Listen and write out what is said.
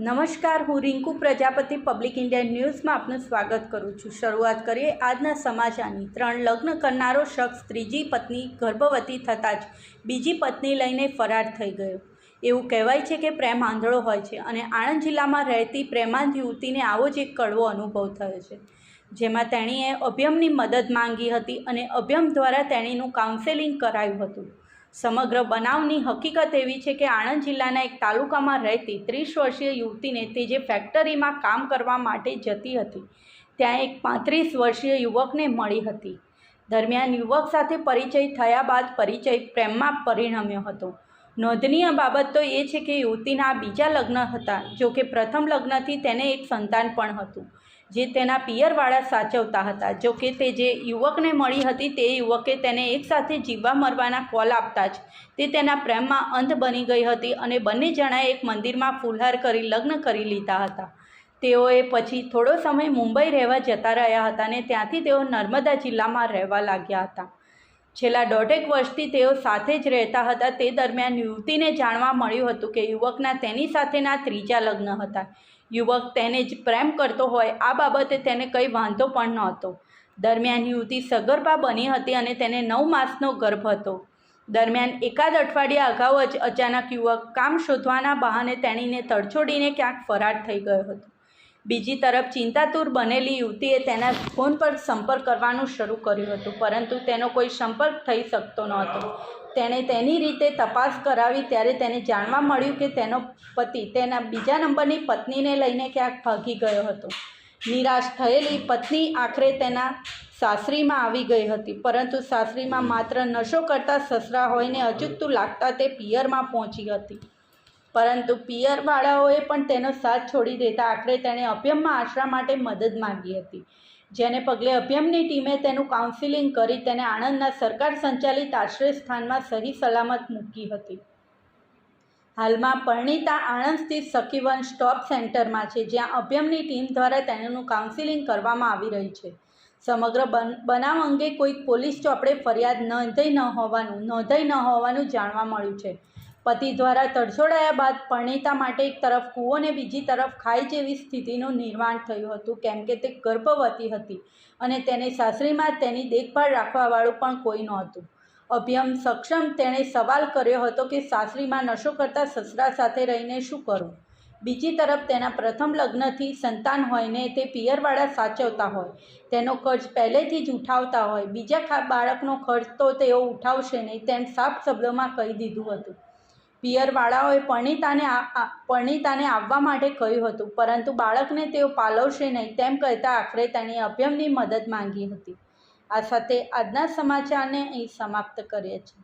નમસ્કાર, હું Rinku Prajapati public India ન્યૂઝમાં આપનું સ્વાગત કરું છું। શરૂઆત કરીએ આજના સમાચારની। 3 લગ્ન કરનારો શખ્સ ત્રીજી પત્ની ગર્ભવતી થતાં જ બીજી પત્ની લઈને ફરાર થઈ ગયો। એવું કહેવાય છે કે પ્રેમ આંધળો હોય છે અને આણંદ જિલ્લામાં રહેતી પ્રેમાંધ યુવતીને આવો જ એક કડવો અનુભવ થયો છે, જેમાં તેણીએ અભયમની મદદ માંગી હતી અને અભયમ દ્વારા તેણીનું કાઉન્સેલિંગ કરાયું હતું। સમગ્ર બનાવની હકીકત એવી છે કે આણંદ જિલ્લાના એક તાલુકામાં રહેતી 30 વર્ષીય યુવતીને તે જે ફેક્ટરીમાં કામ કરવા માટે જતી હતી ત્યાં એક 35 વર્ષીય યુવકને મળી હતી। દરમિયાન યુવક સાથે પરિચય થયા બાદ પરિચય પ્રેમમાં પરિણમ્યો હતો। નોંધનીય બાબત તો એ છે કે યુવતીના બીજા લગ્ન હતા, જો કે પ્રથમ લગ્નથી તેને એક સંતાન પણ હતું જે તેના પિયરવાળા સાચવતા હતા। જો કે તે જે યુવકને મળી હતી તે યુવકે તેને એકસાથે જીવવા મરવાના કોલ આપતા જ તે તેના પ્રેમમાં અંધ બની ગઈ હતી અને બંને જણાએ એક મંદિરમાં ફુલહાર કરી લગ્ન કરી લીધા હતા। તેઓએ પછી થોડો સમય મુંબઈ રહેવા જતા રહ્યા હતા અને ત્યાંથી તેઓ નર્મદા જિલ્લામાં રહેવા લાગ્યા હતા। છેલ્લા 1.5 વર્ષથી તેઓ સાથે જ રહેતા હતા। તે દરમિયાન યુવતીને જાણવા મળ્યું હતું કે યુવકના તેની સાથેના ત્રીજા લગ્ન હતા। યુવક તેને જ પ્રેમ કરતો હોય આ બાબતે તેને કંઈ વાંધો પણ નહોતો। દરમિયાન યુવતી સગર્ભા બની હતી અને તેને 9 માસનો ગર્ભ હતો। દરમિયાન એકાદ અઠવાડિયા અગાઉ જ અચાનક યુવક કામ શોધવાના બહાને તેણીને તડછોડીને ક્યાંક ફરાર થઈ ગયો હતો। બીજી તરફ ચિંતાતુર બનેલી યુવતીએ તેના ફોન પર સંપર્ક કરવાનું શરૂ કર્યું હતું, પરંતુ તેનો કોઈ સંપર્ક થઈ શકતો નહોતો। તેણે તેની રીતે તપાસ કરાવી ત્યારે તેને જાણવા મળ્યું કે તેનો પતિ તેના બીજા નંબરની પત્નીને લઈને ક્યાંક ભાગી ગયો હતો। નિરાશ થયેલી પત્ની આખરે તેના સાસરીમાં આવી ગઈ હતી, પરંતુ સાસરીમાં માત્ર નશો કરતા સસરા હોઈને અજુગતું લાગતા તે પિયરમાં પહોંચી હતી, પરંતુ પિયરવાળાઓએ પણ તેનો સાથ છોડી દેતા આખરે તેણે અભયમમાં આશરા માટે મદદ માંગી હતી, જેને પગલે અભયમની ટીમે તેનું કાઉન્સેલિંગ કરી તેને આણંદના સરકાર સંચાલિત આશ્રય સ્થાનમાં સહી સલામત મૂકી હતી। હાલમાં પરિણીતા આણંદ સ્થિત સખીવન સ્ટોપ સેન્ટરમાં છે, જ્યાં અભયમની ટીમ દ્વારા તેનું કાઉન્સેલિંગ કરવામાં આવી રહી છે। સમગ્ર બનાવ અંગે કોઈ પોલીસ ચોપડે ફરિયાદ નોંધાઈ ન હોવાનું જાણવા મળ્યું છે। પતિ દ્વારા તડછોડાયા બાદ પરિણીતા માટે એક તરફ કૂવો ને બીજી તરફ ખાઈ જેવી સ્થિતિનું નિર્માણ થયું હતું, કેમ કે તે ગર્ભવતી હતી અને તેને સાસરીમાં તેની દેખભાળ રાખવાવાળું પણ કોઈ નહોતું। અભયમ સક્ષમ તેણે સવાલ કર્યો હતો કે સાસરીમાં નશો કરતા સસરા સાથે રહીને શું કરું? બીજી તરફ તેના પ્રથમ લગ્નથી સંતાન હોય ને તે પિયરવાળા સાચવતા હોય, તેનો ખર્ચ પહેલેથી જ ઉઠાવતા હોય, બીજા બાળકનો ખર્ચ તો તેઓ ઉઠાવશે નહીં તેમ સાફ શબ્દોમાં કહી દીધું હતું। પિયરવાળાઓએ પરિણીતાને આવવા માટે કહ્યું હતું, પરંતુ બાળકને તેઓ પાલવશે નહીં તેમ કહેતા આખરે તેણે અભયમની મદદ માંગી હતી। આ સાથે આજના સમાચારને અહીં સમાપ્ત કરીએ છીએ।